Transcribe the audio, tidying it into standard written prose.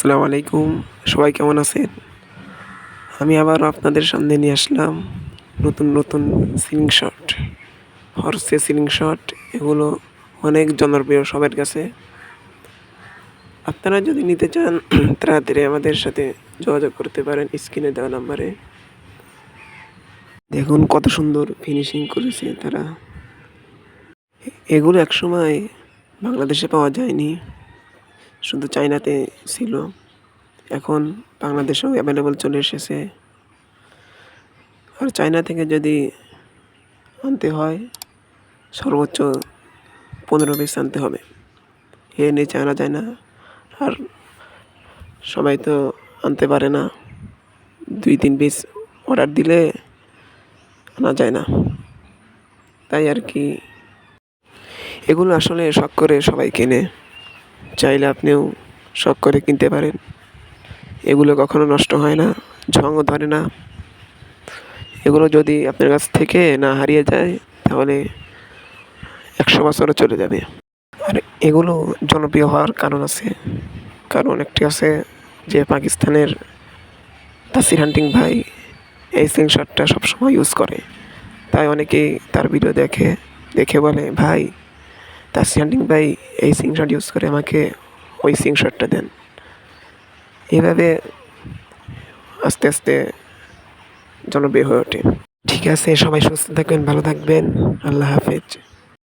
আসসালামু আলাইকুম। সবাই কেমন আছেন? আমি আবার আপনাদের সামনে নিয়ে আসলাম নতুন সিলিং শট, হর্সে সিলিং শট। এগুলো অনেক জনপ্রিয় সবার কাছে। আপনারা যদি নিতে চান তাড়াতাড়ি আমাদের সাথে যোগাযোগ করতে পারেন স্ক্রিনে দেওয়া নাম্বারে। দেখুন কত সুন্দর ফিনিশিং করেছে তারা। এগুলো একসময় বাংলাদেশে পাওয়া যায়নি, শুধু চায়নাতে ছিল। এখন বাংলাদেশেও অ্যাভেলেবল চলে এসেছে। আর চায়না থেকে যদি আনতে হয় সর্বোচ্চ 15 পিস আনতে হবে, এর নিচে আনা যায় না। আর সবাই তো আনতে পারে না, 2-3 পিস অর্ডার দিলে আনা যায় না, তাই আর কি। এগুলো আসলে শখ করে সবাই কেনে, চাইলে আপনিও শখ করে কিনতে পারেন। এগুলো কখনো নষ্ট হয় না, ঝংও ধরে না। এগুলো যদি আপনার কাছ থেকে না হারিয়ে যায় তাহলে 100 বছরও চলে যাবে। আর এগুলো জনপ্রিয় হওয়ার কারণ আছে। কারণ একটি আছে যে পাকিস্তানের তাসির হান্টিং ভাই এই সিলিং শটটা সবসময় ইউজ করে, তাই অনেকেই তার ভিডিও দেখে বলে, ভাই তাসির হান্টিং ভাই এই সিলিং শট ইউজ করে, আমাকে ওই সিলিং শটটা দেন। এভাবে আস্তে আস্তে জনপ্রিয় হয়ে ওঠে। ঠিক আছে, সবাই সুস্থ থাকবেন, ভালো থাকবেন। আল্লাহ হাফেজ।